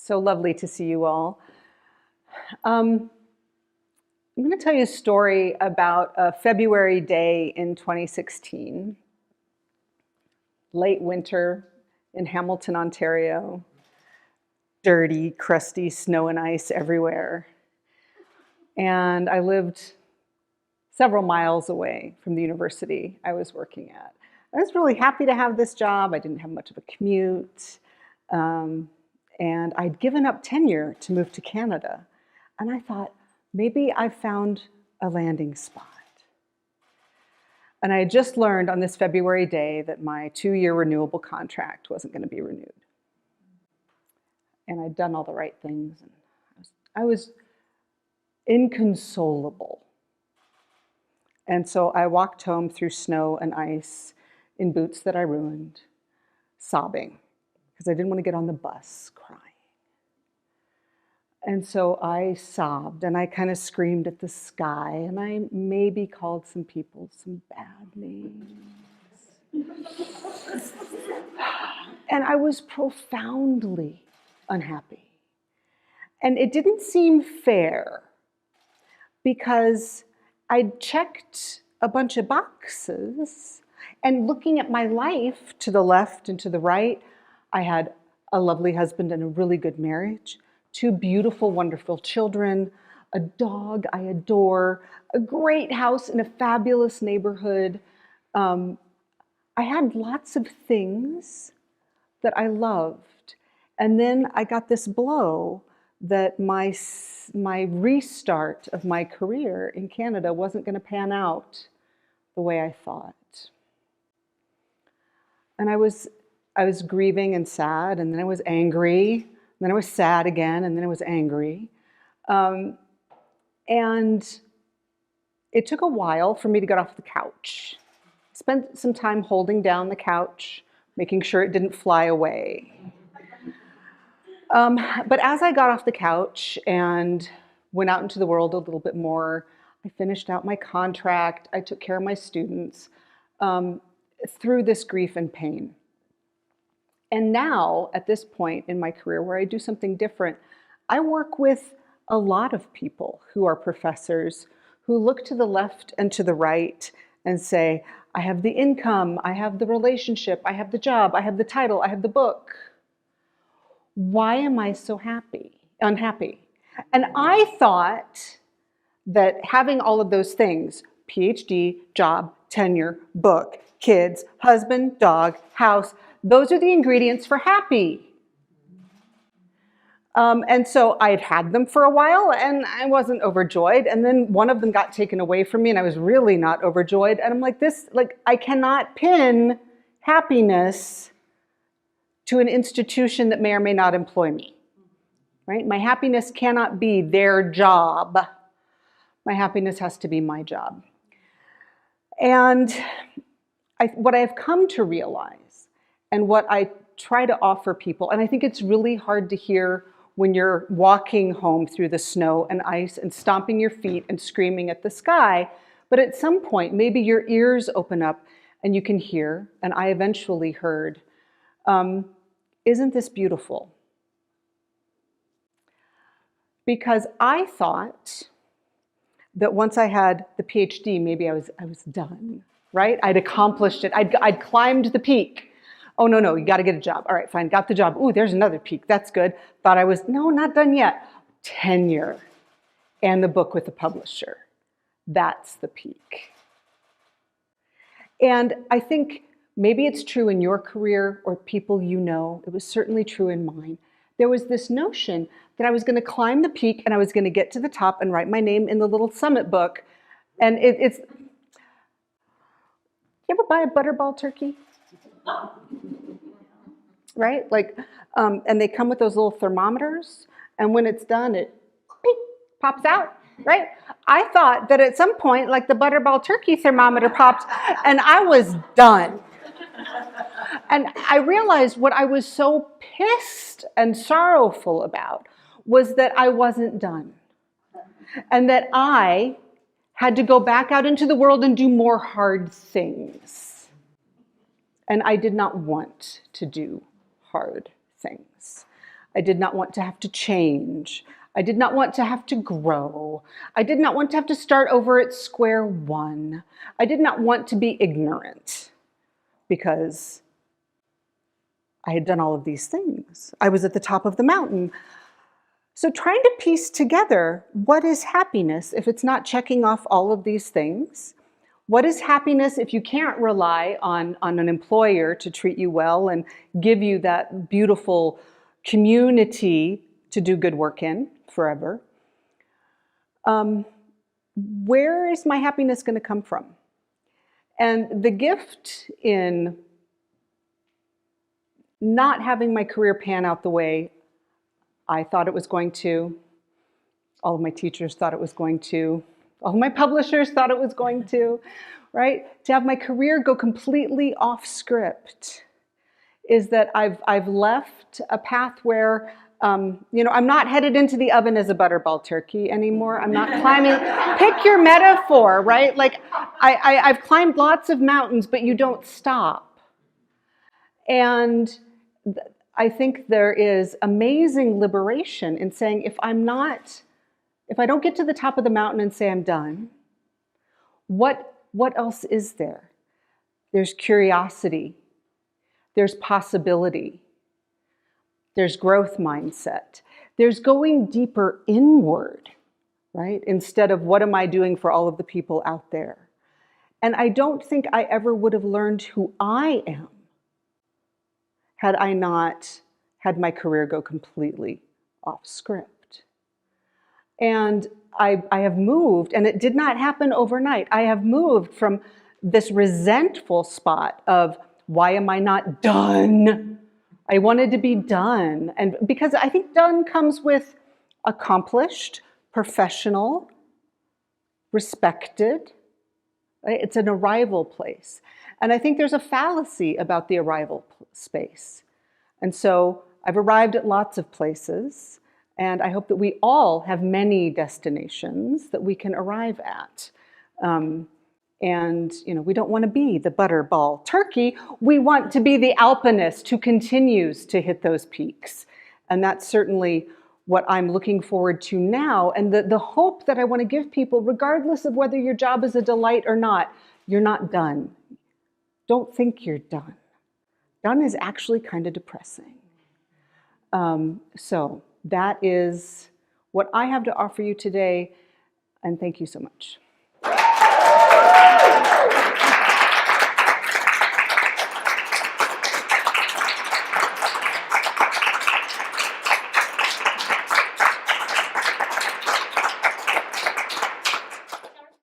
So lovely to see you all. I'm going to tell you a story about a February day in 2016, late winter in Hamilton, Ontario. Dirty, crusty snow and ice everywhere. And I lived several miles away from the university I was working at. I was really happy to have this job. I didn't have much of a commute. And I'd given up tenure to move to Canada. And I thought, maybe I found a landing spot. And I had just learned on this February day that my 2-year renewable contract wasn't going to be renewed. And I'd done all the right things. And I was inconsolable. And so I walked home through snow and ice in boots that I ruined, sobbing, because I didn't want to get on the bus crying. And so I sobbed and I kind of screamed at the sky, and I maybe called some people some bad names. And I was profoundly unhappy. And it didn't seem fair because I'd checked a bunch of boxes, and looking at my life to the left and to the right, I had a lovely husband and a really good marriage, 2 beautiful, wonderful children, a dog I adore, a great house in a fabulous neighborhood. I had lots of things that I loved. And then I got this blow that my restart of my career in Canada wasn't going to pan out the way I thought. And I was grieving and sad, and then I was angry, and then I was sad again, and then I was angry. And it took a while for me to get off the couch. I spent some time holding down the couch, making sure it didn't fly away. But as I got off the couch and went out into the world a little bit more, I finished out my contract, I took care of my students through this grief and pain. And now, at this point in my career where I do something different, I work with a lot of people who are professors who look to the left and to the right and say, I have the income, I have the relationship, I have the job, I have the title, I have the book. Why am I so unhappy? And I thought that having all of those things, PhD, job, tenure, book, kids, husband, dog, house, those are the ingredients for happy. And so I had them for a while and I wasn't overjoyed. And then one of them got taken away from me and I was really not overjoyed. And I'm like, I cannot pin happiness to an institution that may or may not employ me, right? My happiness cannot be their job. My happiness has to be my job. And what I've come to realize, and what I try to offer people, and I think it's really hard to hear when you're walking home through the snow and ice and stomping your feet and screaming at the sky, but at some point, maybe your ears open up and you can hear, and I eventually heard, isn't this beautiful? Because I thought that once I had the PhD, maybe I was done, right? I'd accomplished it. I'd climbed the peak. Oh, no, you got to get a job. All right, fine, got the job. Ooh, there's another peak. That's good. Thought I was, no, not done yet. Tenure and the book with the publisher. That's the peak. And I think maybe it's true in your career or people you know. It was certainly true in mine. There was this notion that I was going to climb the peak and I was going to get to the top and write my name in the little summit book. And it's... You ever buy a Butterball turkey? Right? And they come with those little thermometers. And when it's done, it beep, pops out. Right? I thought that at some point, like the Butterball turkey thermometer popped, and I was done. And I realized what I was so pissed and sorrowful about was that I wasn't done. And that I had to go back out into the world and do more hard things. And I did not want to do hard things. I did not want to have to change. I did not want to have to grow. I did not want to have to start over at square one. I did not want to be ignorant because I had done all of these things. I was at the top of the mountain. So trying to piece together, what is happiness if it's not checking off all of these things? What is happiness if you can't rely on an employer to treat you well and give you that beautiful community to do good work in forever? Where is my happiness going to come from? And the gift in not having my career pan out the way I thought it was going to, all of my teachers thought it was going to, all of my publishers thought it was going to, right? To have my career go completely off script is that I've left a path where, I'm not headed into the oven as a butterball turkey anymore. I'm not climbing, pick your metaphor, right? Like I've climbed lots of mountains, but you don't stop. And I think there is amazing liberation in saying, if I don't get to the top of the mountain and say I'm done, what else is there? There's curiosity, there's possibility, there's growth mindset, there's going deeper inward, right? Instead of what am I doing for all of the people out there? And I don't think I ever would have learned who I am had I not had my career go completely off script. And I have moved, and it did not happen overnight. I have moved from this resentful spot of, why am I not done? I wanted to be done. And because I think done comes with accomplished, professional, respected. Right? It's an arrival place. And I think there's a fallacy about the arrival space. And so I've arrived at lots of places, and I hope that we all have many destinations that we can arrive at. And we don't want to be the butterball turkey. We want to be the alpinist who continues to hit those peaks. And that's certainly what I'm looking forward to now. And the hope that I want to give people, regardless of whether your job is a delight or not, you're not done. Don't think you're done. Done is actually kind of depressing. So that is what I have to offer you today. And thank you so much.